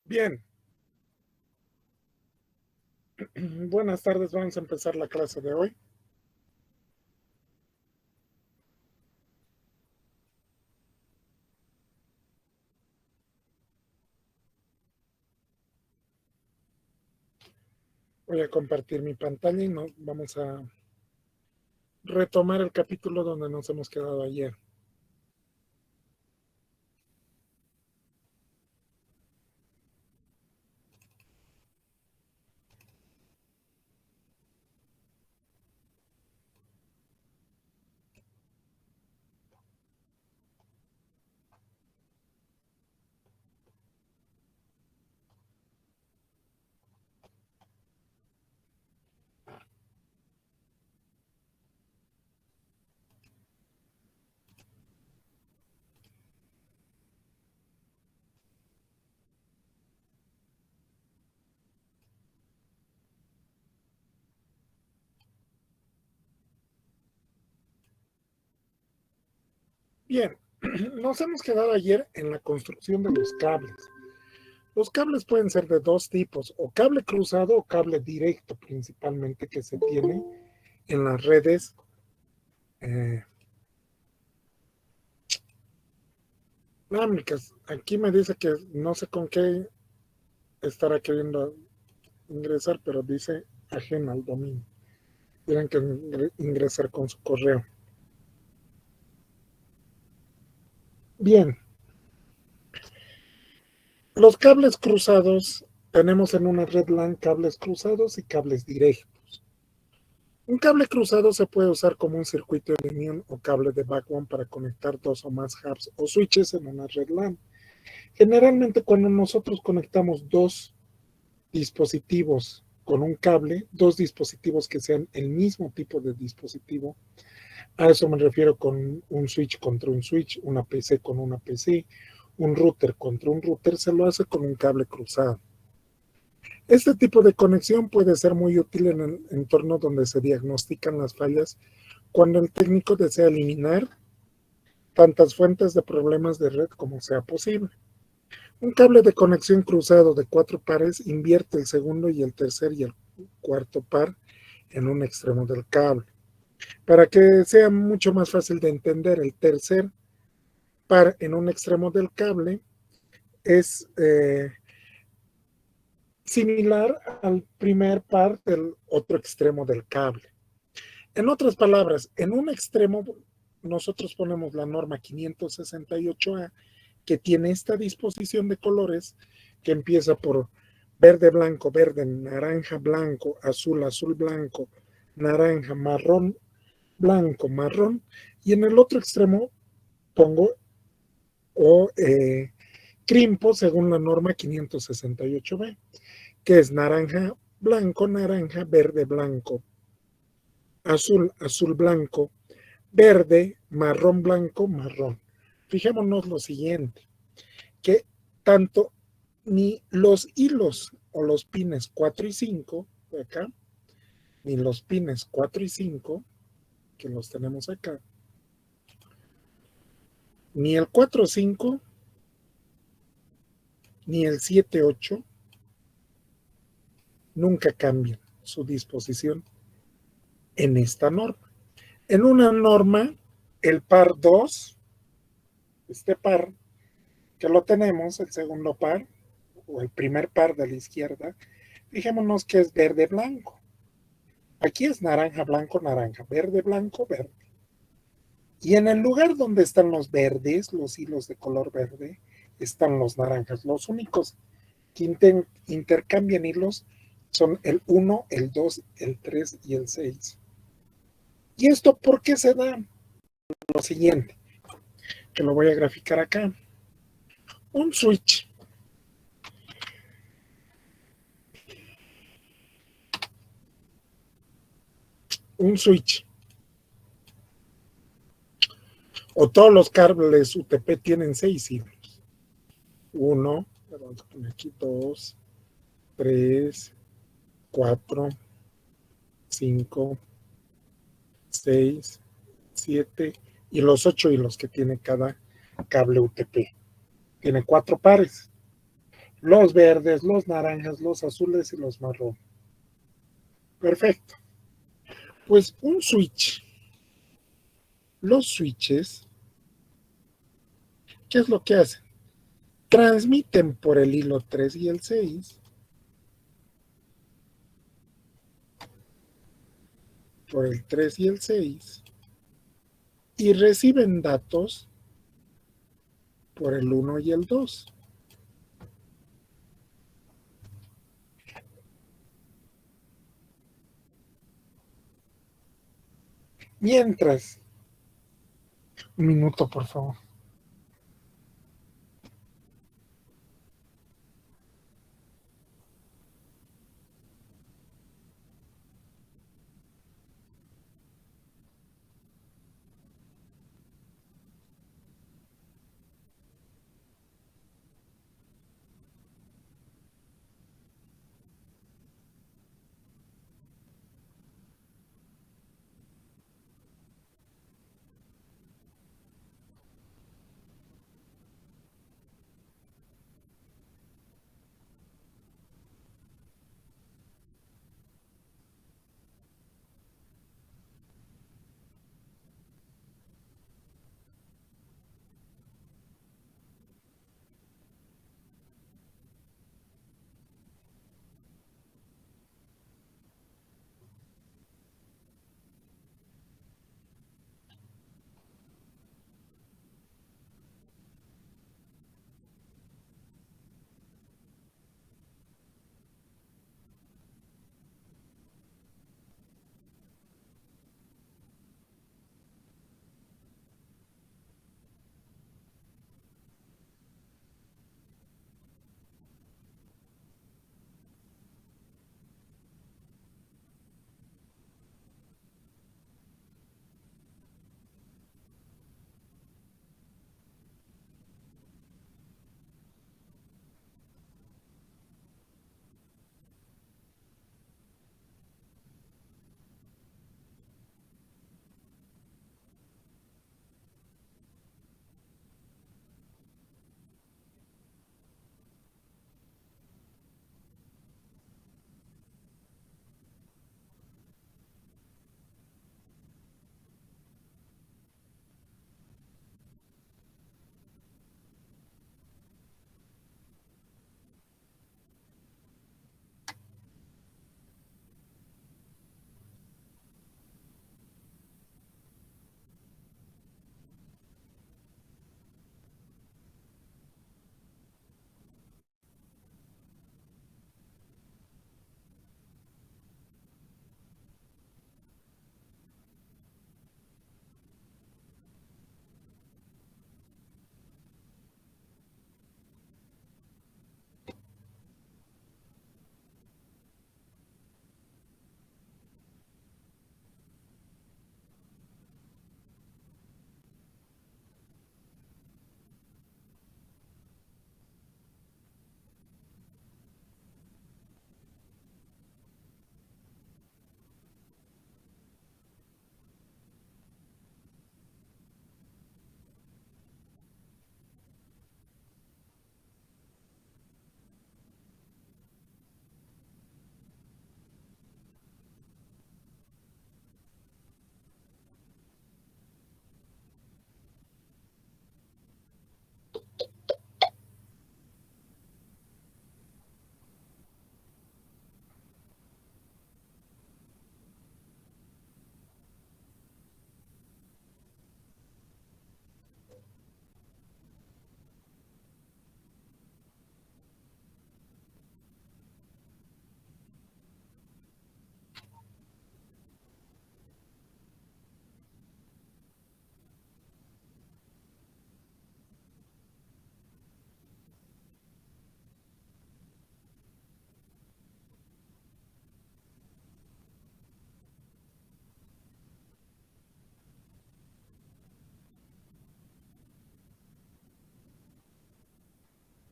Bien, buenas tardes, vamos a empezar la clase de hoy. Voy a compartir mi pantalla y vamos a retomar el capítulo donde nos hemos quedado ayer. Bien, nos hemos quedado ayer en la construcción de los cables. Los cables pueden ser de dos tipos, o cable cruzado o cable directo, principalmente que se tiene en las redes inalámbricas. Aquí me dice que no sé con qué estará queriendo ingresar, pero dice ajeno al dominio. Tienen que ingresar con su correo. Bien, los cables cruzados, tenemos en una red LAN cables cruzados y cables directos. Un cable cruzado se puede usar como un circuito de unión o cable de backbone para conectar dos o más hubs o switches en una red LAN. Generalmente cuando nosotros conectamos dos dispositivos con un cable, dos dispositivos que sean el mismo tipo de dispositivo, a eso me refiero con un switch contra un switch, una PC con una PC, un router contra un router, se lo hace con un cable cruzado. Este tipo de conexión puede ser muy útil en el entorno donde se diagnostican las fallas cuando el técnico desea eliminar tantas fuentes de problemas de red como sea posible. Un cable de conexión cruzado de 4 pares invierte el segundo y el tercer y el cuarto par en un extremo del cable. Para que sea mucho más fácil de entender, el tercer par en un extremo del cable es similar al primer par del otro extremo del cable. En otras palabras, en un extremo nosotros ponemos la norma 568A que tiene esta disposición de colores que empieza por verde, blanco, verde, naranja, blanco, azul, azul, blanco, naranja, marrón, blanco, marrón, y en el otro extremo pongo o crimpo según la norma 568B, que es naranja, blanco, naranja, verde, blanco, azul, azul, blanco, verde, marrón, blanco, marrón. Fijémonos lo siguiente, que tanto ni los hilos o los pines 4 y 5, de acá, ni los pines 4 y 5, que los tenemos acá, ni el 4 5, ni el 7 8, nunca cambian su disposición en esta norma. En una norma, el par 2, este par que lo tenemos, el segundo par, o el primer par de la izquierda, fijémonos que es verde blanco. Aquí es naranja blanco, naranja, verde blanco, verde. Y en el lugar donde están los verdes, los hilos de color verde, están los naranjas. Los únicos que intercambian hilos son el 1, el 2, el 3 y el 6. ¿Y esto por qué se da? Lo siguiente, que lo voy a graficar acá. Un switch un switch o todos los cables UTP tienen 6 hilos. 1, vamos a poner aquí 2, 3, 4, 5, 6, 7 y los 8 hilos que tiene cada cable UTP. Tiene 4 pares. los verdes, los naranjas, los azules y los marrones. Perfecto. Pues un switch. Los switches, ¿qué es lo que hacen? Transmiten por el hilo 3 y el 6, por el 3 y el 6, y reciben datos por el 1 y el 2. Mientras, un minuto por favor.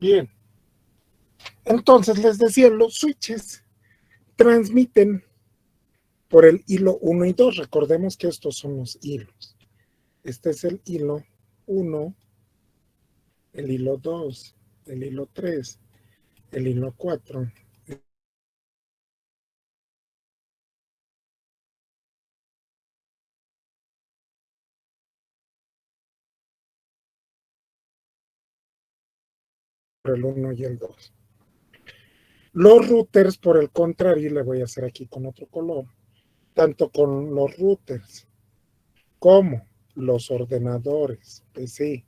Bien, entonces les decía, los switches transmiten por el hilo 1 y 2. Recordemos que estos son los hilos. Este es el hilo 1, el hilo 2, el hilo 3, el hilo 4. El 1 y el 2. Los routers, por el contrario, le voy a hacer aquí con otro color, tanto con los routers como los ordenadores PC.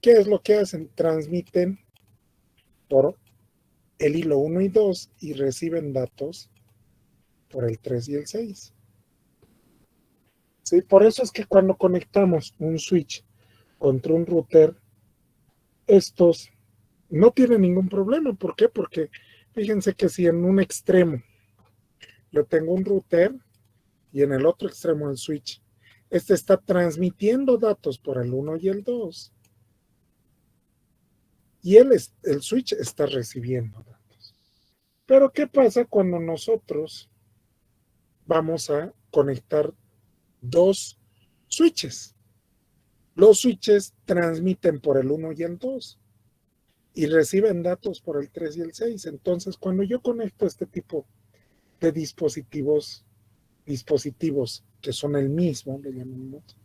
¿Qué es lo que hacen? Transmiten por el hilo 1 y 2 y reciben datos por el 3 y el 6. ¿Sí? Por eso es que cuando conectamos un switch contra un router, estos no tienen ningún problema. ¿Por qué? Porque fíjense que si en un extremo yo tengo un router y en el otro extremo el switch, este está transmitiendo datos por el 1 y el 2 y el switch está recibiendo datos. Pero ¿qué pasa cuando nosotros vamos a conectar dos switches? Los switches transmiten por el 1 y el 2 y reciben datos por el 3 y el 6. Entonces, cuando yo conecto este tipo de dispositivos que son el mismo, le llamamos,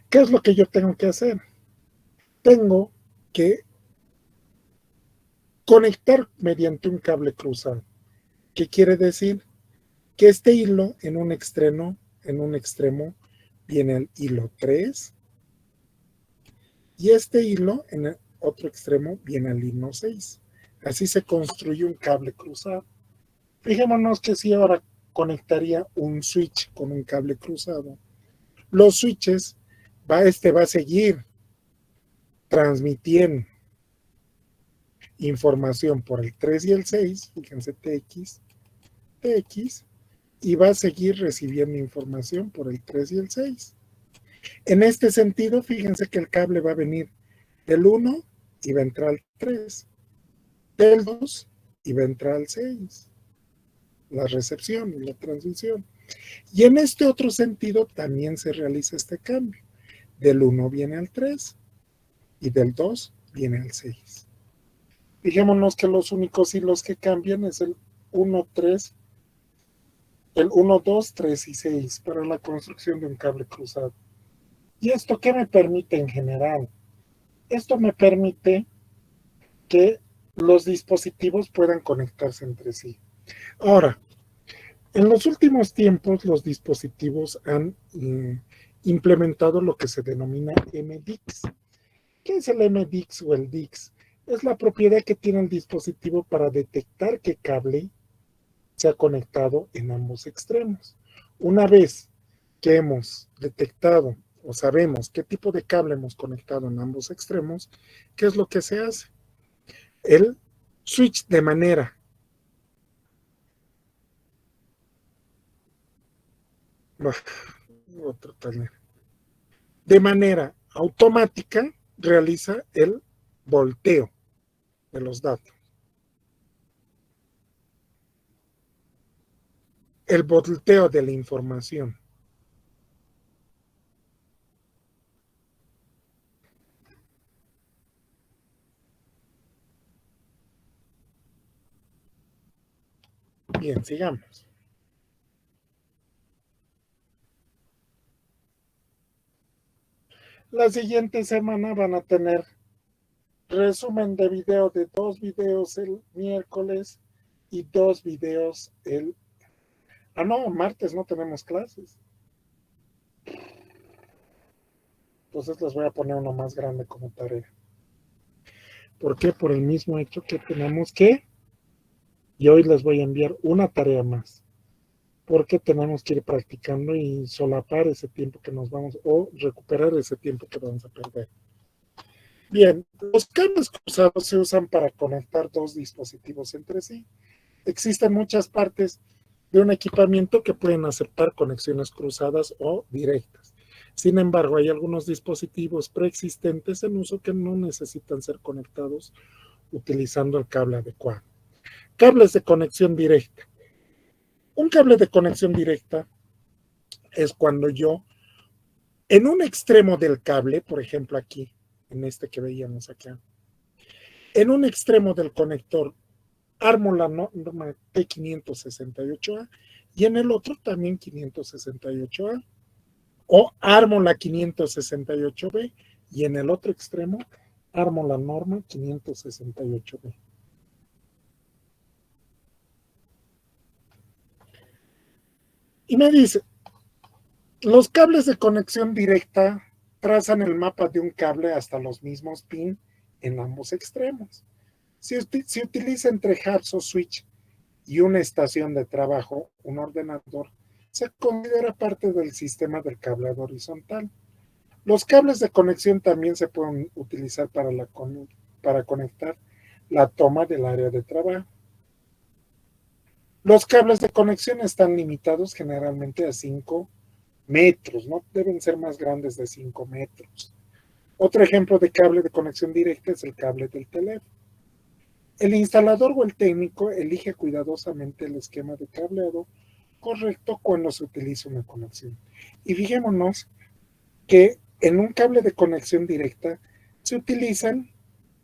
¿qué es lo que yo tengo que hacer? Tengo que conectar mediante un cable cruzado. ¿Qué quiere decir? Que este hilo en un extremo viene el hilo 3 y este hilo en el otro extremo viene el hilo 6. Así se construye un cable cruzado. Fijémonos que si ahora conectaría un switch con un cable cruzado, los switches va a seguir transmitiendo información por el 3 y el 6, fíjense TX, y va a seguir recibiendo información por el 3 y el 6. En este sentido, fíjense que el cable va a venir del 1 y va a entrar al 3, del 2 y va a entrar al 6, la recepción y la transmisión. Y en este otro sentido también se realiza este cambio. Del 1 viene al 3 y del 2 viene al 6. Fijémonos que los únicos hilos que cambian es el 1, 3, el 1, 2, 3 y 6 para la construcción de un cable cruzado. ¿Y esto qué me permite en general? Esto me permite que los dispositivos puedan conectarse entre sí. Ahora, en los últimos tiempos los dispositivos han implementado lo que se denomina MDIX. ¿Qué es el MDIX o el DIX? Es la propiedad que tiene el dispositivo para detectar qué cable se ha conectado en ambos extremos. Una vez que hemos detectado o sabemos qué tipo de cable hemos conectado en ambos extremos, ¿qué es lo que se hace? El switch de manera otro taller, de manera automática realiza el volteo de los datos. El volteo de la información. Bien, sigamos. La siguiente semana van a tener resumen de video de 2 videos el miércoles y 2 videos el... Ah, no, martes no tenemos clases. Entonces les voy a poner uno más grande como tarea. ¿Por qué? Por el mismo hecho que tenemos que... Y hoy les voy a enviar una tarea más. Porque tenemos que ir practicando y solapar ese tiempo que nos vamos, o recuperar ese tiempo que vamos a perder. Bien, los cables cruzados se usan para conectar dos dispositivos entre sí. Existen muchas partes de un equipamiento que pueden aceptar conexiones cruzadas o directas. Sin embargo, hay algunos dispositivos preexistentes en uso que no necesitan ser conectados utilizando el cable adecuado. Cables de conexión directa. Un cable de conexión directa es cuando yo, en un extremo del cable, por ejemplo aquí, en este que veíamos acá, En un extremo del conector armo la norma P568A y en el otro también 568A. O armo la 568B y en el otro extremo armo la norma 568B. Y me dice, los cables de conexión directa trazan el mapa de un cable hasta los mismos pin en ambos extremos. Si utiliza entre hubs o switch y una estación de trabajo, un ordenador, se considera parte del sistema del cableado horizontal. Los cables de conexión también se pueden utilizar para conectar la toma del área de trabajo. Los cables de conexión están limitados generalmente a 5 metros, no deben ser más grandes de 5 metros. Otro ejemplo de cable de conexión directa es el cable del teléfono. El instalador o el técnico elige cuidadosamente el esquema de cableado correcto cuando se utiliza una conexión. Y fijémonos que en un cable de conexión directa se utilizan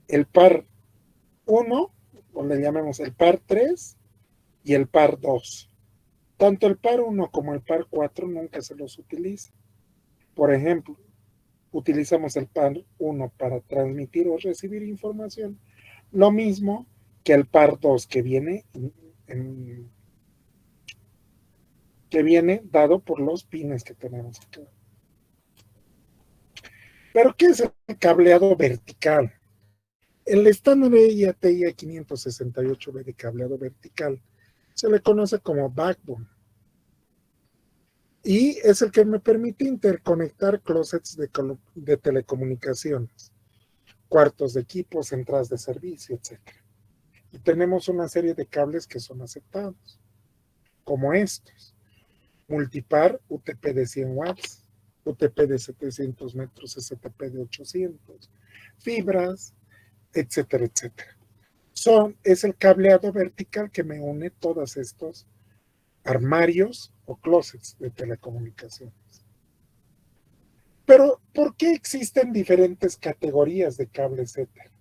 el par 1, o le llamamos el par 3 y el par 2. Tanto el par 1 como el par 4 nunca se los utiliza. Por ejemplo, utilizamos el par 1 para transmitir o recibir información, lo mismo que el par 2 que viene dado por los pines que tenemos acá. Pero ¿qué es el cableado vertical? El estándar IATI 568B de cableado vertical se le conoce como backbone y es el que me permite interconectar closets de telecomunicaciones, cuartos de equipos, entradas de servicio, etc. Y tenemos una serie de cables que son aceptados, como estos: multipar UTP de 100 watts, UTP de 700 metros, STP de 800, fibras, etcétera, etcétera. Es el cableado vertical que me une todos estos armarios o closets de telecomunicaciones. Pero, ¿por qué existen diferentes categorías de cables Ethernet?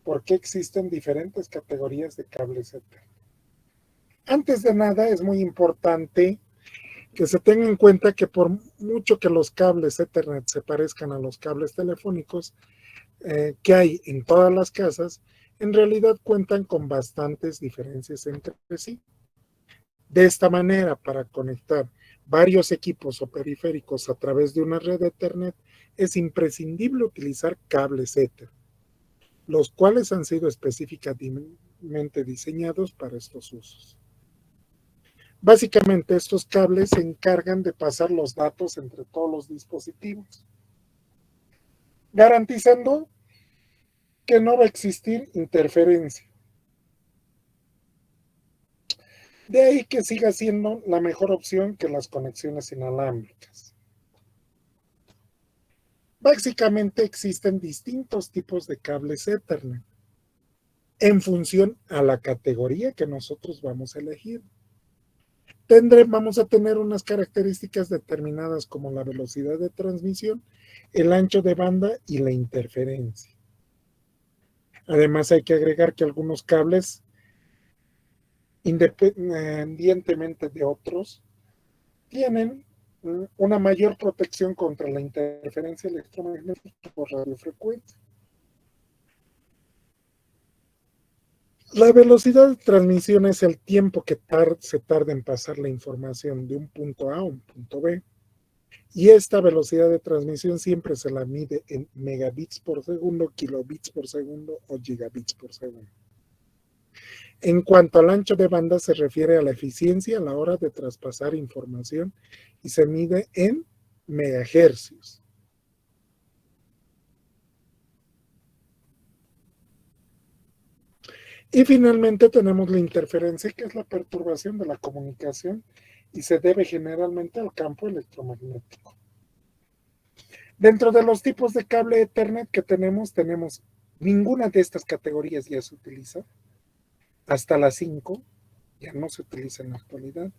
¿Por qué existen diferentes categorías de cables Ethernet? Antes de nada, es muy importante que se tenga en cuenta que por mucho que los cables Ethernet se parezcan a los cables telefónicos que hay en todas las casas, en realidad cuentan con bastantes diferencias entre sí. De esta manera, para conectar varios equipos o periféricos a través de una red Ethernet, es imprescindible utilizar cables Ethernet, los cuales han sido específicamente diseñados para estos usos. Básicamente, estos cables se encargan de pasar los datos entre todos los dispositivos, garantizando que no va a existir interferencia. De ahí que siga siendo la mejor opción que las conexiones inalámbricas. Básicamente existen distintos tipos de cables Ethernet en función a la categoría que nosotros vamos a elegir. Vamos a tener unas características determinadas como la velocidad de transmisión, el ancho de banda y la interferencia. Además, hay que agregar que algunos cables, independientemente de otros, tienen una mayor protección contra la interferencia electromagnética por radiofrecuencia. La velocidad de transmisión es el tiempo que se tarda en pasar la información de un punto A a un punto B. Y esta velocidad de transmisión siempre se la mide en megabits por segundo, kilobits por segundo o gigabits por segundo. En cuanto al ancho de banda, se refiere a la eficiencia a la hora de traspasar información y se mide en megahercios. Y finalmente tenemos la interferencia, que es la perturbación de la comunicación y se debe generalmente al campo electromagnético. Dentro de los tipos de cable Ethernet que tenemos ninguna de estas categorías ya se utiliza. Hasta las 5 ya no se utiliza en la actualidad.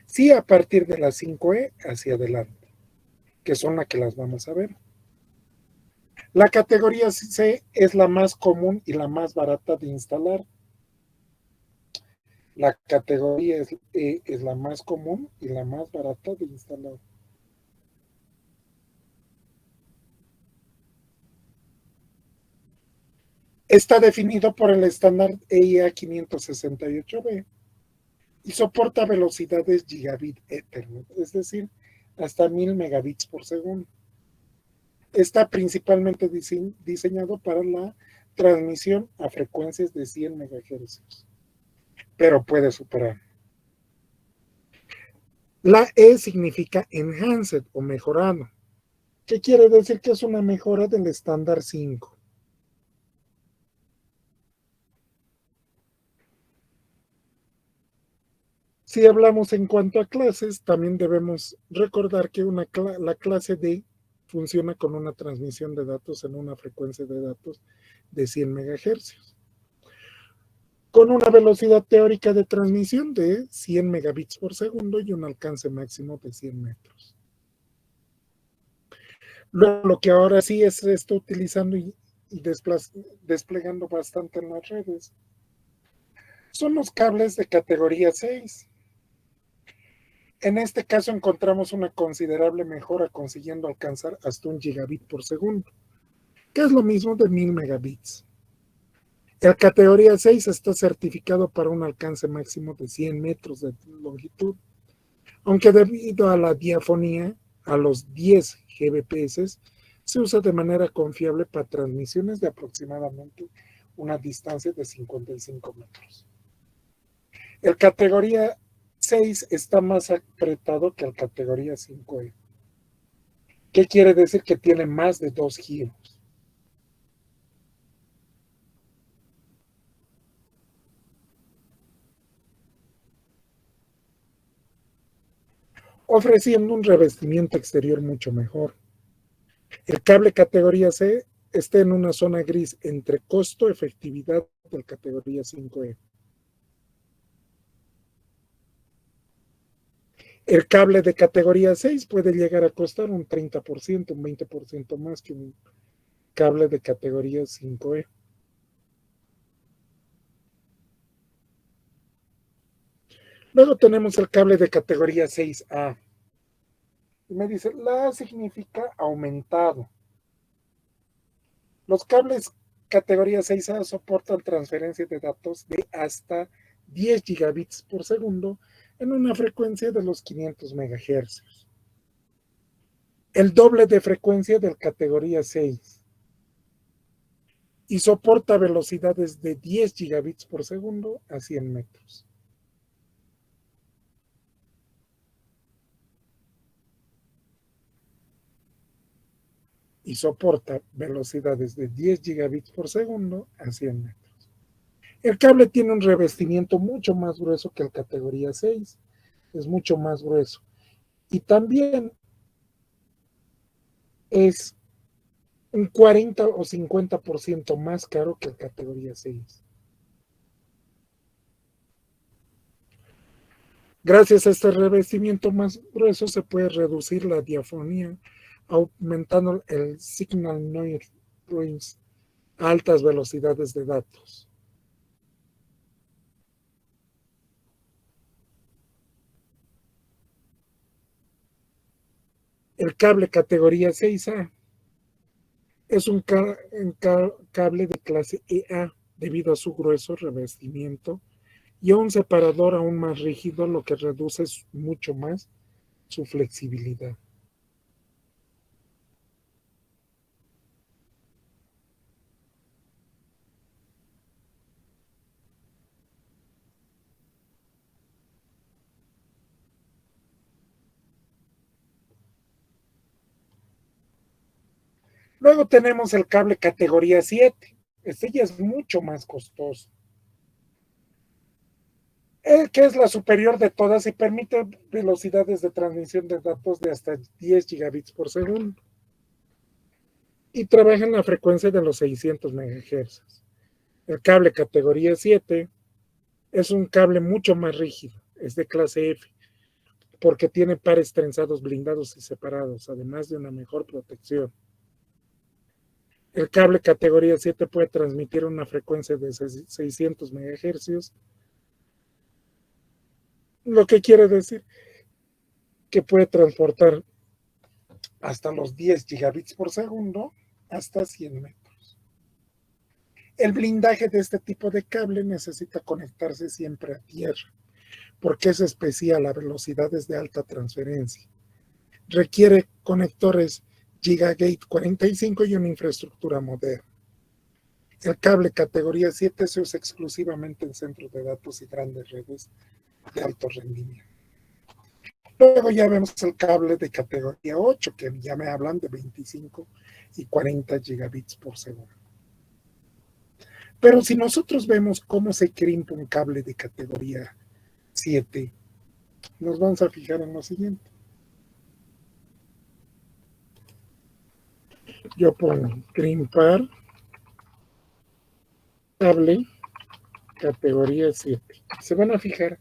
Sí, a partir de las 5E hacia adelante, que son las que las vamos a ver. La categoría C es la más común y la más barata de instalar. La categoría E es la más común y la más barata de instalar. Está definido por el estándar EIA 568B y soporta velocidades gigabit Ethernet, es decir, hasta 1000 megabits por segundo. Está principalmente diseñado para la transmisión a frecuencias de 100 MHz, pero puede superar. La E significa enhanced o mejorado, que quiere decir que es una mejora del estándar 5. Si hablamos en cuanto a clases, también debemos recordar que la clase D funciona con una transmisión de datos en una frecuencia de datos de 100 MHz, con una velocidad teórica de transmisión de 100 megabits por segundo y un alcance máximo de 100 metros. Lo que ahora sí se está utilizando y desplegando bastante en las redes son los cables de categoría 6. En este caso encontramos una considerable mejora consiguiendo alcanzar hasta 1 gigabit por segundo, que es lo mismo de 1000 megabits. El categoría 6 está certificado para un alcance máximo de 100 metros de longitud, aunque debido a la diafonía, a los 10 Gbps, se usa de manera confiable para transmisiones de aproximadamente una distancia de 55 metros. El categoría 6 está más apretado que el categoría 5E. ¿Qué quiere decir? Que tiene más de 2 giros. Ofreciendo un revestimiento exterior mucho mejor. El cable categoría C está en una zona gris entre costo-efectividad del categoría 5E. El cable de categoría 6 puede llegar a costar un 30%, un 20% más que un cable de categoría 5E. Luego tenemos el cable de categoría 6A. Y me dice, la A significa aumentado. Los cables categoría 6A soportan transferencia de datos de hasta 10 gigabits por segundo en una frecuencia de los 500 MHz. El doble de frecuencia del categoría 6. Y soporta velocidades de 10 gigabits por segundo a 100 metros. Y soporta velocidades de 10 gigabits por segundo a 100 metros. El cable tiene un revestimiento mucho más grueso que el categoría 6. Es mucho más grueso. Y también es un 40 o 50% más caro que el categoría 6. Gracias a este revestimiento más grueso se puede reducir la diafonía, aumentando el signal noise range a altas velocidades de datos. El cable categoría 6A es un cable de clase EA debido a su grueso revestimiento y a un separador aún más rígido, lo que reduce mucho más su flexibilidad. Luego tenemos el cable categoría 7. Este ya es mucho más costoso. El que es la superior de todas y permite velocidades de transmisión de datos de hasta 10 gigabits por segundo. Y trabaja en la frecuencia de los 600 MHz. El cable categoría 7 es un cable mucho más rígido, es de clase F, porque tiene pares trenzados blindados y separados, además de una mejor protección. El cable categoría 7 puede transmitir una frecuencia de 600 MHz, lo que quiere decir que puede transportar hasta los 10 gigabits por segundo hasta 100 metros. El blindaje de este tipo de cable necesita conectarse siempre a tierra, porque es especial a velocidades de alta transferencia. Requiere conectores Gigagate 45 y una infraestructura moderna. El cable categoría 7 se usa exclusivamente en centros de datos y grandes redes de alto rendimiento. Luego ya vemos el cable de categoría 8, que ya me hablan de 25 y 40 gigabits por segundo. Pero si nosotros vemos cómo se crimpa un cable de categoría 7, nos vamos a fijar en lo siguiente. Yo pongo crimpar cable categoría 7. Se van a fijar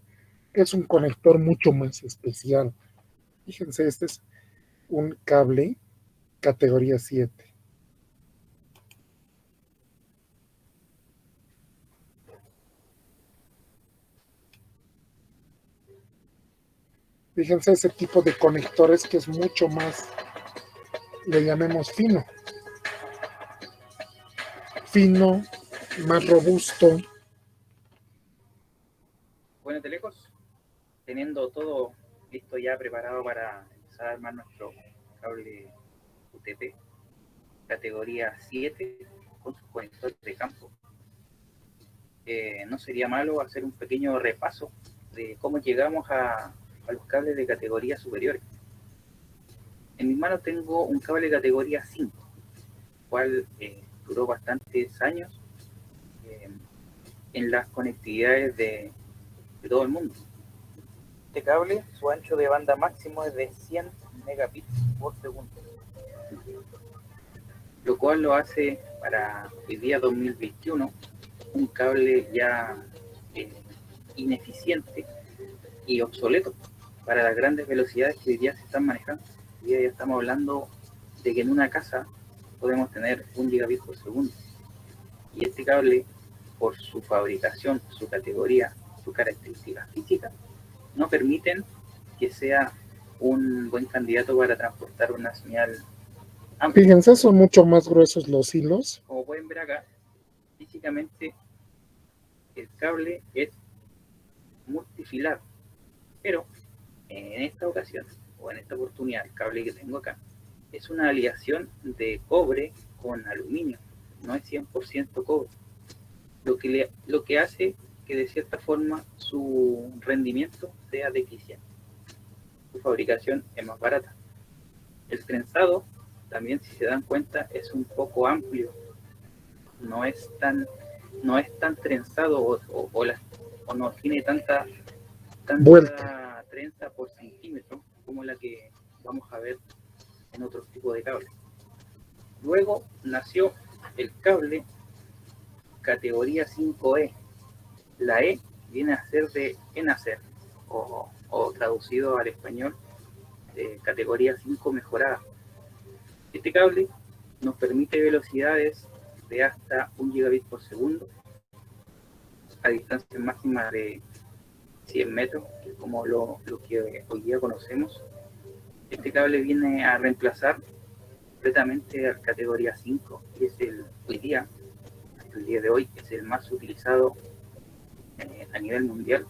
que es un conector mucho más especial. Fíjense, este es un cable categoría 7. Fíjense ese tipo de conectores que es mucho más, le llamemos fino, más robusto. Bueno, Telecos, teniendo todo listo ya preparado para empezar a armar nuestro cable UTP categoría 7 con sus conectores de campo, no sería malo hacer un pequeño repaso de cómo llegamos a los cables de categoría superiores. En mis manos tengo un cable de categoría 5, el cual duró bastantes años en las conectividades de todo el mundo. Este cable, su ancho de banda máximo es de 100 megabits por segundo, lo cual lo hace para el día 2021 un cable ya ineficiente y obsoleto para las grandes velocidades que hoy día se están manejando. Hoy día ya estamos hablando de que en una casa podemos tener 1 gigabit por segundo. Y este cable, por su fabricación, su categoría, su característica física, no permiten que sea un buen candidato para transportar una señal amplia. Fíjense, son mucho más gruesos los hilos. Como pueden ver acá, físicamente el cable es multifilar, pero en esta ocasión, o en esta oportunidad, el cable que tengo acá, es una aleación de cobre con aluminio, no es 100% cobre, lo que hace que de cierta forma su rendimiento sea deficiente. Su fabricación es más barata. El trenzado, también si se dan cuenta, es un poco amplio, no es tan trenzado o no tiene tanta Vuelta. trenza por centímetro como la que vamos a ver en otros tipos de cables. Luego nació el cable categoría 5E. La E viene a ser de enacer, o traducido al español, categoría 5 mejorada. Este cable nos permite velocidades de hasta 1 gigabit por segundo a distancia máxima de 100 metros, que es como lo que hoy día conocemos. Este cable viene a reemplazar completamente a la categoría 5, y es el día de hoy, es el más utilizado a nivel mundial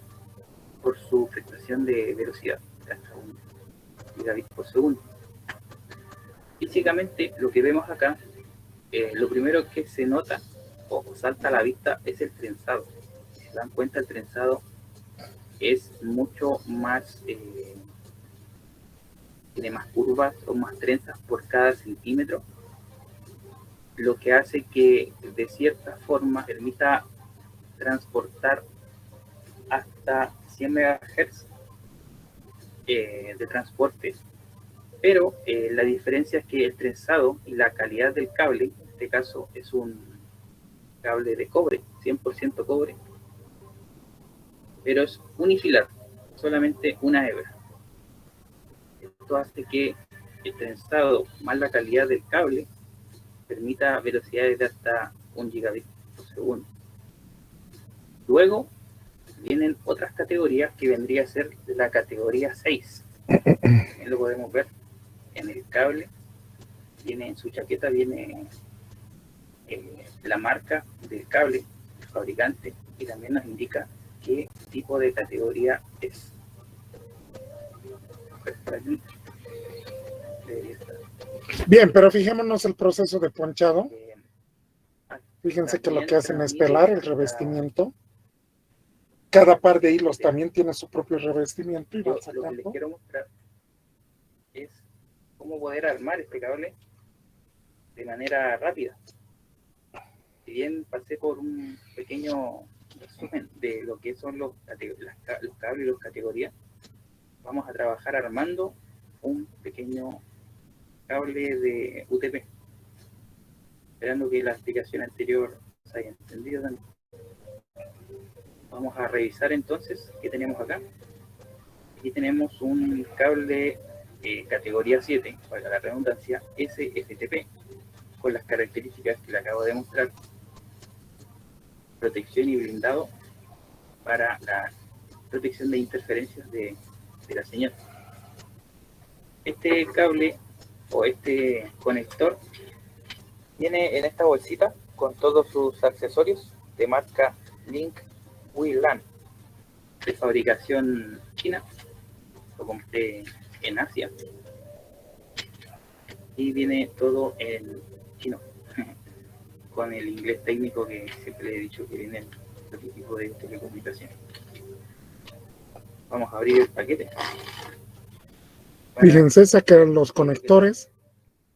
por su fluctuación de velocidad, de hasta 1 gigabit por segundo. Físicamente, lo que vemos acá, lo primero que se nota o salta a la vista es el trenzado. Si se dan cuenta, el trenzado es mucho más, tiene más curvas o más trenzas por cada centímetro, lo que hace que de cierta forma permita transportar hasta 100 MHz de transporte, pero la diferencia es que el trenzado y la calidad del cable, en este caso es un cable de cobre, 100% cobre, pero es unifilar, solamente una hebra. Esto hace que el trenzado más la calidad del cable permita velocidades de hasta 1 gigabit por segundo. Luego vienen otras categorías que vendría a ser la categoría 6. También lo podemos ver en el cable. Viene en su chaqueta, viene la marca del cable, el fabricante, y también nos indica qué tipo de categoría es. Bien, pero fijémonos el proceso de ponchado. Fíjense que lo que hacen es pelar el revestimiento. Cada par de hilos también tiene su propio revestimiento y van Lo que les sacando. quiero mostrar es cómo poder armar este cable de manera rápida. Si bien pasé por un pequeño resumen de lo que son los cables y las categorías, vamos a trabajar armando un pequeño cable de UTP, esperando que la explicación anterior se haya entendido también. Vamos a revisar entonces qué tenemos acá. Aquí tenemos un cable categoría 7, para la redundancia, SFTP, con las características que le acabo de mostrar: protección y blindado para la protección de interferencias de la señal. Este cable o este conector viene en esta bolsita con todos sus accesorios de marca LinkWLAN, de fabricación china. Lo compré en Asia y viene todo en chino, con el inglés técnico que siempre le he dicho que viene en este tipo de telecomunicaciones. Vamos a abrir el paquete. Fíjense, sacan los conectores.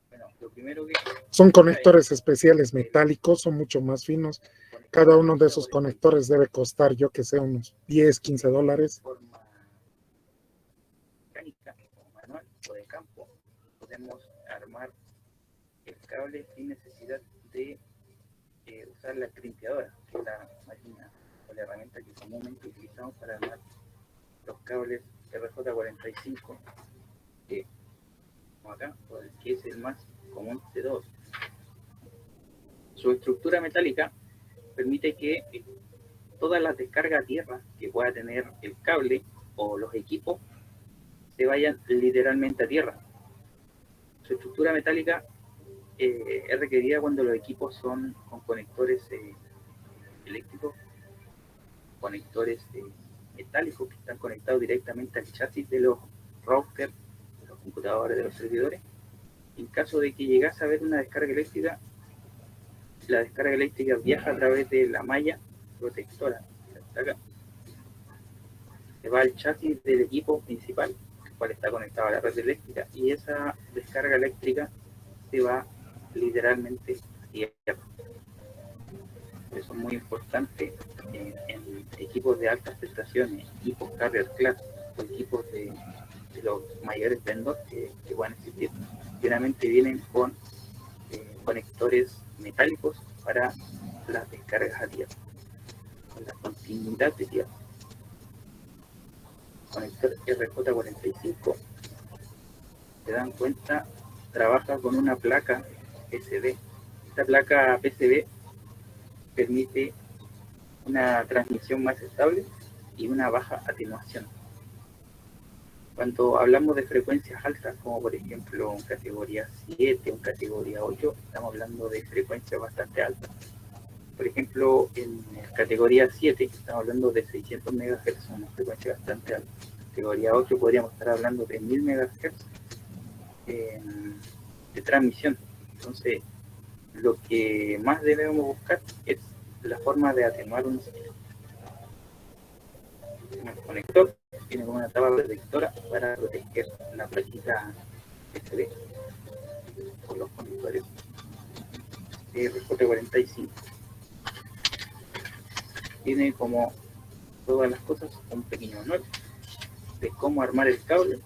Bueno, lo primero que son conectores especiales metálicos, son mucho más finos. Cada uno de esos conectores debe costar, yo que sé, unos 10, 15 dólares. forma mecánica o manual o de campo, podemos armar el cable sin necesidad de usar la crimpeadora, que es la máquina o la herramienta que comúnmente utilizamos para armar los cables RJ45, que como acá, que es el más común de todos. Su estructura metálica permite que todas las descargas a tierra que pueda tener el cable o los equipos se vayan literalmente a tierra. Su estructura metálica es requerida cuando los equipos son con conectores eléctricos, conectores metálicos que están conectados directamente al chasis de los routers, de los computadores, de los servidores. En caso de que llegase a haber una descarga eléctrica, la descarga eléctrica viaja a través de la malla protectora, acá, se va al chasis del equipo principal, el cual está conectado a la red eléctrica, y esa descarga eléctrica se va literalmente a tierra. Eso es muy importante en equipos de altas prestaciones, equipos carrier class o equipos de los mayores vendors que puedan existir. Generalmente vienen con conectores metálicos para las descargas a tierra, con la continuidad de tierra. Conector RJ45, se dan cuenta, trabaja con una placa PCB. Esta placa PCB permite una transmisión más estable y una baja atenuación. Cuando hablamos de frecuencias altas, como por ejemplo en categoría 7 o en categoría 8, estamos hablando de frecuencias bastante altas. Por ejemplo, en categoría 7 estamos hablando de 600 MHz, una frecuencia bastante alta. En categoría 8 podríamos estar hablando de 1000 MHz de transmisión. Entonces, lo que más debemos buscar es la forma de atenuar un conector. Tiene como una tapa protectora para proteger la plaquita PCB con los conectores RJ45. Tiene, como todas las cosas, un pequeño manual de cómo armar el cable,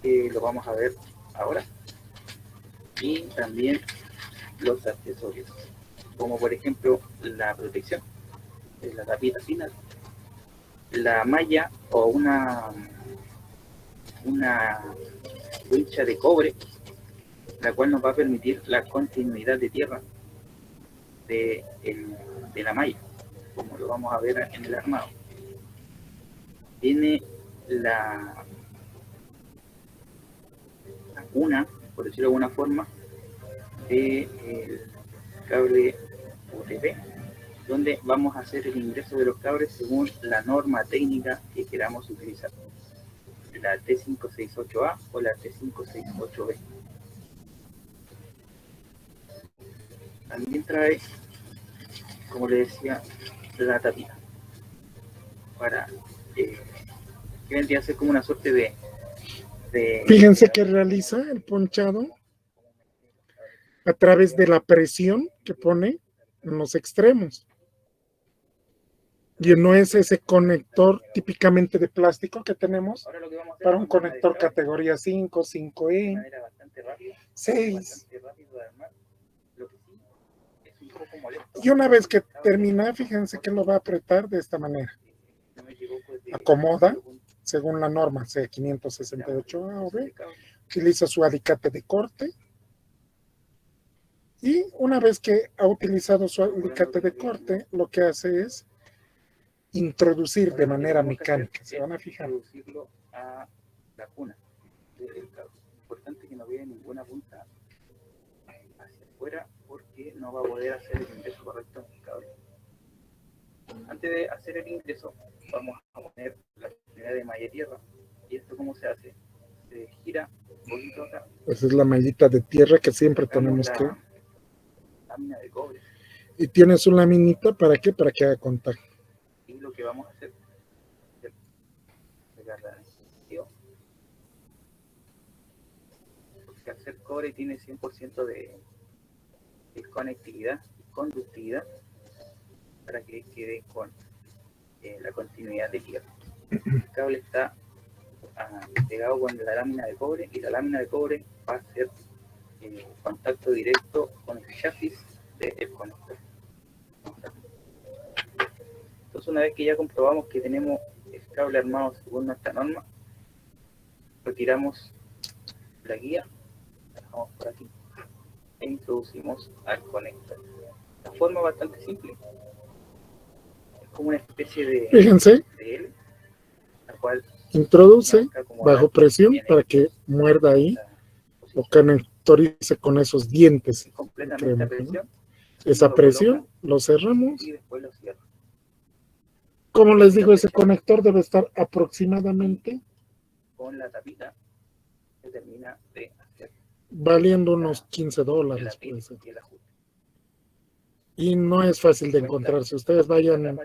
que lo vamos a ver ahora, y también los accesorios, como por ejemplo la protección, la tapita final, la malla o una wincha de cobre, la cual nos va a permitir la continuidad de tierra de la malla, como lo vamos a ver en el armado. Tiene la cuna, por decirlo de alguna forma, del cable UTP, donde vamos a hacer el ingreso de los cables según la norma técnica que queramos utilizar, la T568A o la T568B. También trae, como le decía, la tapita para que vendría a ser como una suerte de Fíjense que realiza el ponchado a través de la presión que pone en los extremos. Y no es ese conector típicamente de plástico que tenemos para un conector categoría 5, 5E, 6. Y una vez que termina, fíjense que lo va a apretar de esta manera. Acomoda según la norma C568A o B. Utiliza su alicate de corte. Y una vez que ha utilizado su alicate de corte, lo que hace es introducir de manera mecánica. Se van a fijar. Introducirlo a la cuna del cable. Importante que no vea ninguna punta hacia afuera porque no va a poder hacer el ingreso correcto en el cable. Antes de hacer el ingreso, vamos a poner la unidad de malla tierra. ¿Y esto cómo se hace? Se gira un poquito acá. Esa es la mallita de tierra que siempre tenemos que... Lámina de cobre. Y tiene su laminita, ¿para qué? Para que haga contacto. Y lo que vamos a hacer es pegarla en el sentido. Porque al ser cobre tiene 100% de conectividad y conductividad para que quede con la continuidad de tierra. El cable está pegado con la lámina de cobre y la lámina de cobre va a hacer contacto directo con el chasis del conector. Entonces, una vez que ya comprobamos que tenemos el cable armado según nuestra norma, retiramos la guía, la dejamos por aquí e introducimos al conector. La forma es bastante simple. Es como una especie de... Fíjense, de L, la cual introduce bajo presión para que muerda ahí o conectorice con esos dientes. Completamente a presión. Esa presión lo cerramos. Y después lo cierro. Como les digo, ese conector debe estar aproximadamente con la tapita que termina de hacer valiendo unos $15, puede ser. Y no es fácil de encontrar. Si ustedes vayan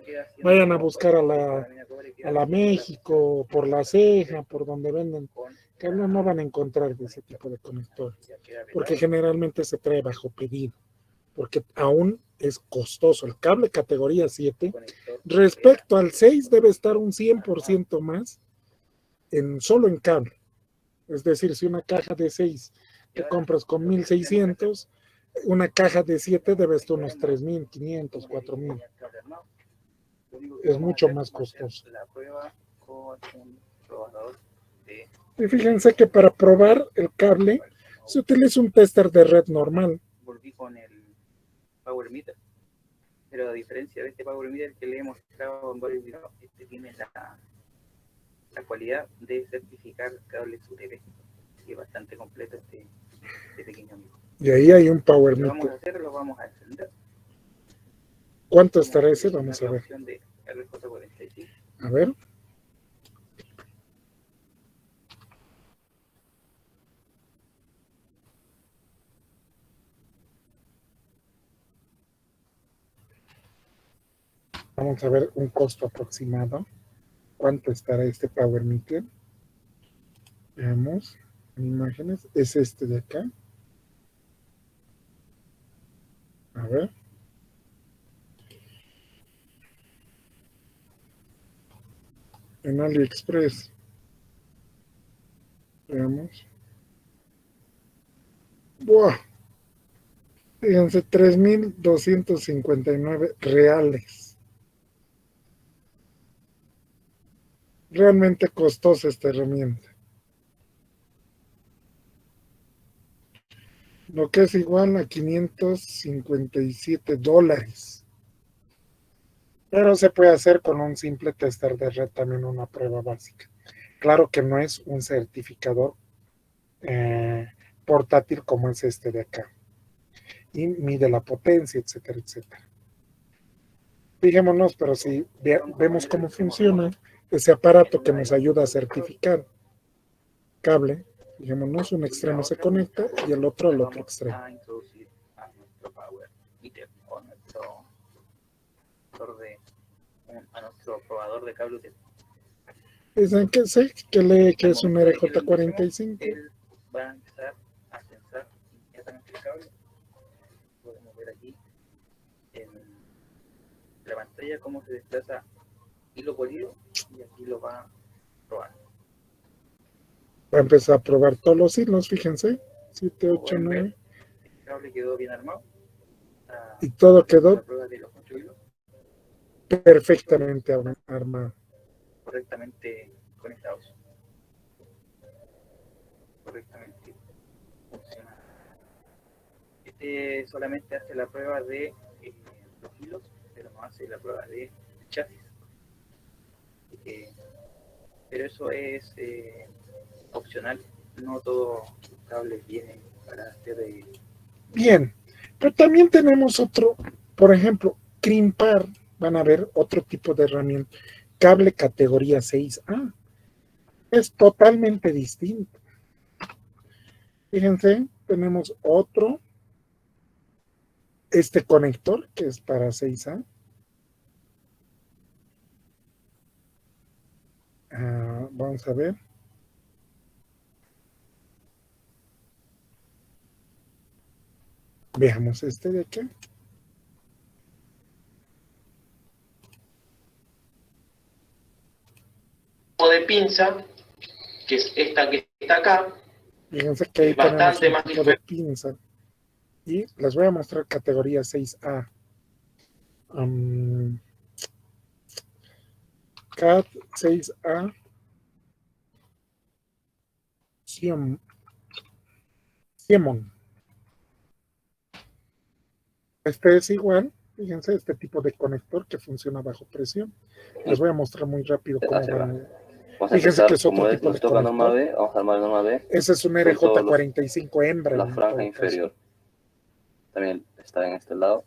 a buscar a la México, por La Ceja, por donde venden cables, no van a encontrar de ese tipo de conector, porque generalmente se trae bajo pedido, porque aún es costoso. El cable categoría 7 respecto al 6 debe estar un 100% más solo en cable. Es decir, si una caja de 6 que compras con 1,600, una caja de 7 debe estar unos 3,500, 4,000. Es mucho más costoso. Y fíjense que para probar el cable se utiliza un tester de red normal. Volví con el Power Meter, pero a diferencia de este Power Meter que le hemos mostrado en varios videos, este tiene la cualidad de certificar cables UTP, que es bastante completo este pequeño amigo. Y ahí hay un Power Meter. Lo vamos a hacer, lo vamos a encender. ¿Cuánto estará ese? Vamos a ver. A ver. Vamos a ver un costo aproximado. ¿Cuánto estará este Power Meter? Veamos en imágenes. Es este de acá. A ver. En AliExpress. Veamos. ¡Buah! Fíjense, 3,259 reales. Realmente costosa esta herramienta. lo que es igual a $557. Pero se puede hacer con un simple tester de red, también una prueba básica. Claro que no es un certificador portátil como es este de acá. Y mide la potencia, etcétera, etcétera. Fijémonos, pero si vemos cómo funciona ese aparato que nos ayuda a certificar cable, fijémonos, un extremo se conecta y el otro al otro extremo. A introducir a nuestro power meter o a nuestro probador de cable UTEP. Dicen que sé que lee que es un RJ45. Él va a empezar a censar inmediatamente el cable. Podemos ver aquí en la pantalla cómo se desplaza hilo por hilo y aquí lo va a probar. Va a empezar a probar todos los hilos, fíjense. 7, 8, 9. El cable quedó bien armado. Y todo quedó De los hilos, perfectamente armado. Correctamente conectados. Correctamente funcionando. Este solamente hace la prueba de los hilos, pero no hace la prueba de chasis. Pero eso es opcional. No todo cable viene para hacer Bien, pero también tenemos otro, por ejemplo, Crimpar, van a ver otro tipo de herramienta, cable categoría 6A, es totalmente distinto. Fíjense, tenemos otro, este conector que es para 6A. Vamos a ver. Veamos este de acá. De pinza, que es esta que está acá. Fíjense que ahí tenemos un tipo de pinza. Y les voy a mostrar categoría 6A. CAT 6A. Siemon. Este es igual, fíjense, este tipo de conector que funciona bajo presión. Les voy a mostrar muy rápido cómo van. Fíjense que es otro tipo de conector. Vamos a armar la norma B. Ese es un RJ45 hembra. La franja inferior también está en este lado.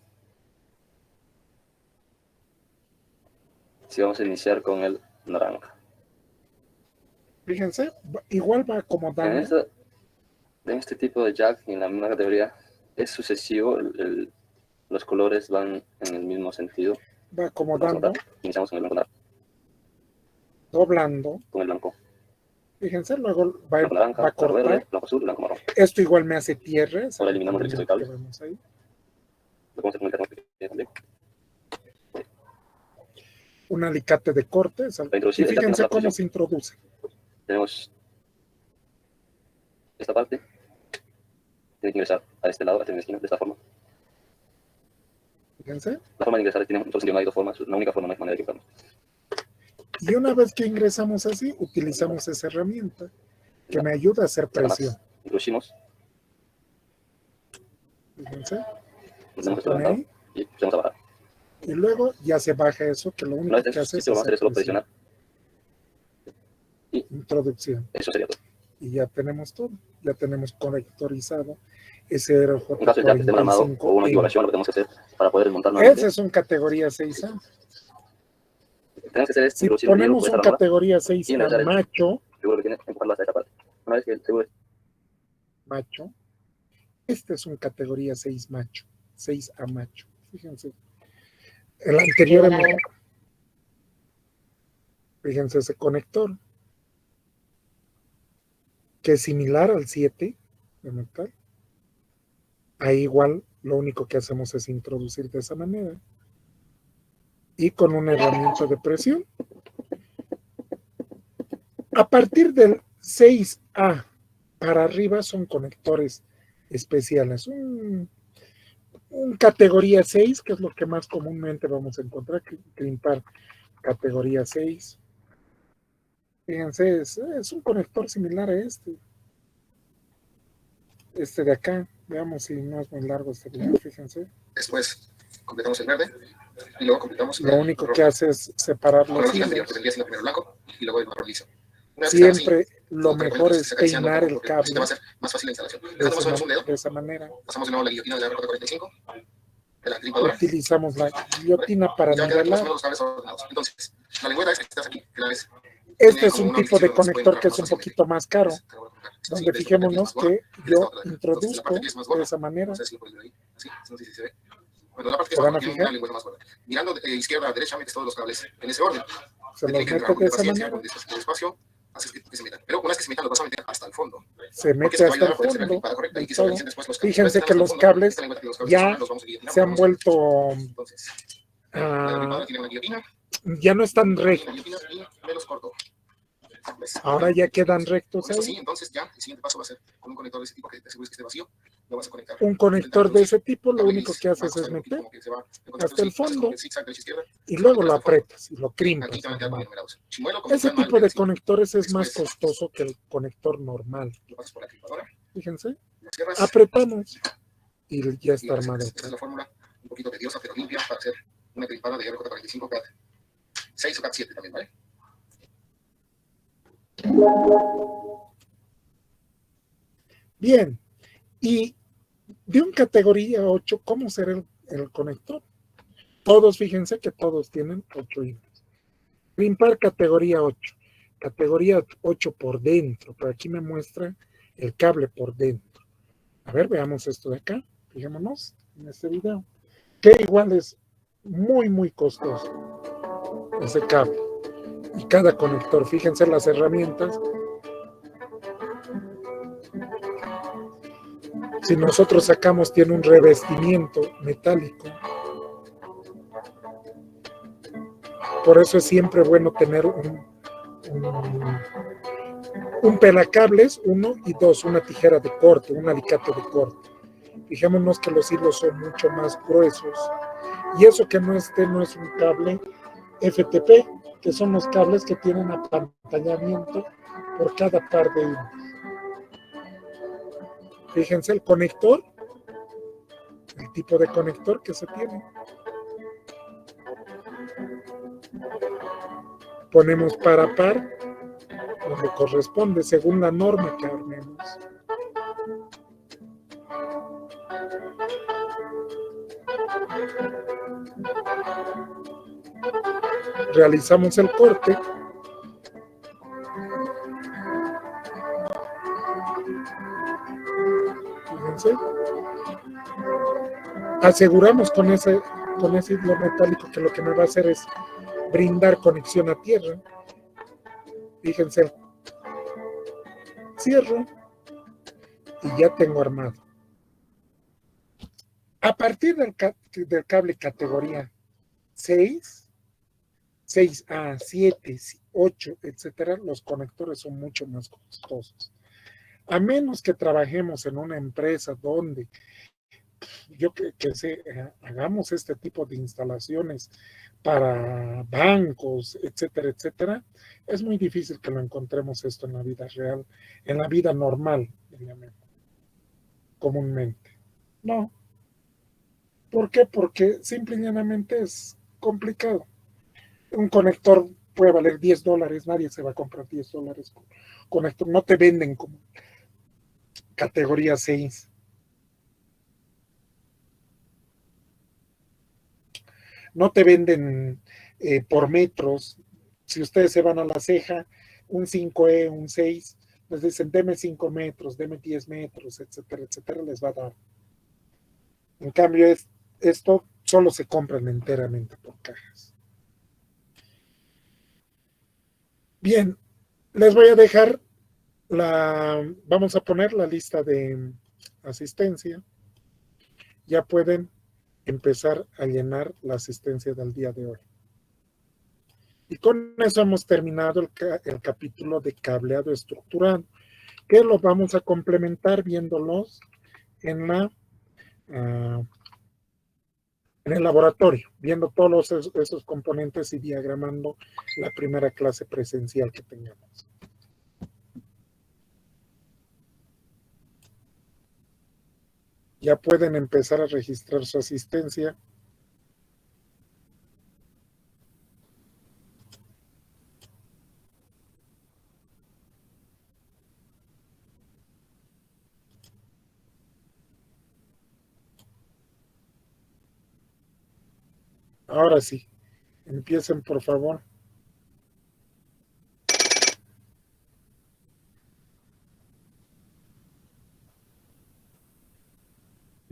Si vamos a iniciar con el naranja. Fíjense, igual va acomodando. En este tipo de jack, en la misma categoría, es sucesivo, los colores van en el mismo sentido. Va acomodando. Iniciamos con el blanco. Doblando. Con el blanco. Fíjense, luego va a cortar. Verde, blanco azul, blanco marrón. Esto igual me hace tierra. Ahora eliminamos el exceso de cable. Ahí. Lo vamos a comunicar también. Un alicate de corte. Y fíjense cómo se introduce. Tenemos esta parte. Tiene que ingresar a este lado, a esta esquina, de esta forma. Fíjense. La forma de ingresar tiene un sentido, no hay dos formas. La única forma no hay manera de equivocarnos. Y una vez que ingresamos así, utilizamos esa herramienta que me ayuda a hacer presión. Introducimos. Fíjense. Y empezamos a bajar. Y luego ya se baja eso, que lo único que hace es hacer solo presionar. Introducción. Eso sería todo. Y ya tenemos todo. Ya tenemos conectorizado ese RJ45. En caso de que esté armado o una equivocación, lo que tenemos que hacer para poder desmontarlo. Ese es un categoría 6A. Si ponemos un categoría 6A macho, macho, este es un categoría 6 macho, 6A macho. Fíjense. El anterior, fíjense ese conector, que es similar al 7 de metal. Ahí igual lo único que hacemos es introducir de esa manera. Y con una herramienta de presión. A partir del 6A para arriba son conectores especiales. Un categoría 6, que es lo que más comúnmente vamos a encontrar, Crimpar categoría 6. Fíjense, es un conector similar a este. Este de acá, Veamos si no es muy largo este video, fíjense. Después completamos el verde y luego completamos Lo único que hace es separar los hilos. Que vendría siendo primero blanco y luego el marrón liso. Siempre lo mejor es peinar el cable va a ser más fácil la instalación. de esa manera. Pasamos de nuevo la guillotina de la RJ45 de la limpadora. Utilizamos la guillotina para nivelar. Entonces, la lengüeta que estás aquí, que la ves. Este es un tipo de conector que es un poquito más caro, donde fijémonos que yo introduzco de esa manera. Bueno, la parte que es una lengüeta más gorda. Mirando de izquierda a derecha, metes todos los cables en ese orden. Se los mete de esa manera. Despacio, haces que se metan. Pero una vez que se metan, los vas a meter hasta el fondo. Se mete hasta el fondo. Fíjense que los cables ya se han vuelto... ya no están rectos. Ahora ya quedan rectos ahí. Entonces ya el siguiente paso va a ser con un conector de ese tipo que te asegures que esté vacío. Lo vas a conectar. Un conector de ese tipo lo único que haces es meter hasta el fondo y luego lo aprietas y lo crimpas. Ese tipo de conectores es más costoso que el conector normal. Fíjense, apretamos y ya está armado. Esta es la fórmula un poquito tediosa pero limpia para hacer una crispada de RJ45 CAT 6 o CAT 7 también, ¿vale? Bien, y de un categoría 8, ¿cómo será el conector? Todos, fíjense que todos tienen 8 hilos. Crimpar categoría 8. Categoría 8 por dentro, pero aquí me muestra el cable por dentro. A ver, veamos esto de acá. Fijémonos en este video. Que igual es muy costoso ese cable. Y cada conector, fíjense las herramientas. Si nosotros sacamos, tiene un revestimiento metálico. Por eso es siempre bueno tener un pelacables, 1 y 2, una tijera de corte, un alicate de corte. Fijémonos que los hilos son mucho más gruesos. Y eso que no es un cable FTP, que son los cables que tienen apantallamiento por cada par de hilos. Fíjense el conector, el tipo de conector que se tiene. Ponemos par a par, donde corresponde, según la norma que armemos. Realizamos el corte. Fíjense. Aseguramos con ese hilo metálico que lo que me va a hacer es brindar conexión a tierra. Fíjense. Cierro y ya tengo armado. A partir del cable categoría 6, 6A, 7, 8, etcétera, los conectores son mucho más costosos. A menos que trabajemos en una empresa donde hagamos este tipo de instalaciones para bancos, etcétera, etcétera, es muy difícil que lo encontremos esto en la vida real, en la vida normal, comúnmente. No. ¿Por qué? Porque simple y llanamente es complicado. Un conector puede valer $10, nadie se va a comprar $10 conector. No te venden como categoría 6. No te venden por metros. Si ustedes se van a la ceja, un 5E, un 6, les dicen, deme 5 metros, deme 10 metros, etcétera, etcétera, les va a dar. En cambio, esto solo se compran enteramente por cajas. Bien, les voy a dejar vamos a poner la lista de asistencia. Ya pueden empezar a llenar la asistencia del día de hoy. Y con eso hemos terminado el capítulo de cableado estructurado, que lo vamos a complementar viéndolos en el laboratorio, viendo todos esos componentes y diagramando la primera clase presencial que tengamos. Ya pueden empezar a registrar su asistencia. Ahora sí, empiecen por favor.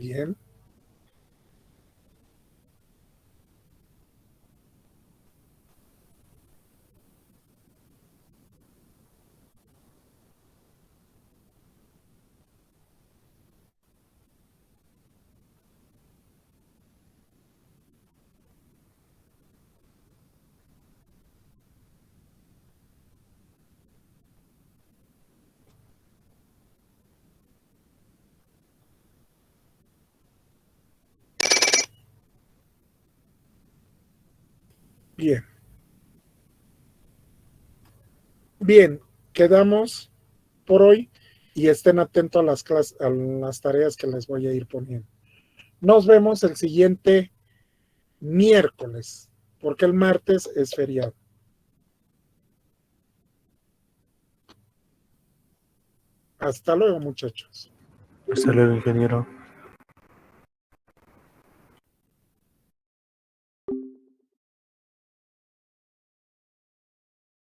Bien. Bien. Bien, quedamos por hoy y estén atentos a las clases, a las tareas que les voy a ir poniendo. Nos vemos el siguiente miércoles, porque el martes es feriado. Hasta luego, muchachos. Hasta luego, ingeniero.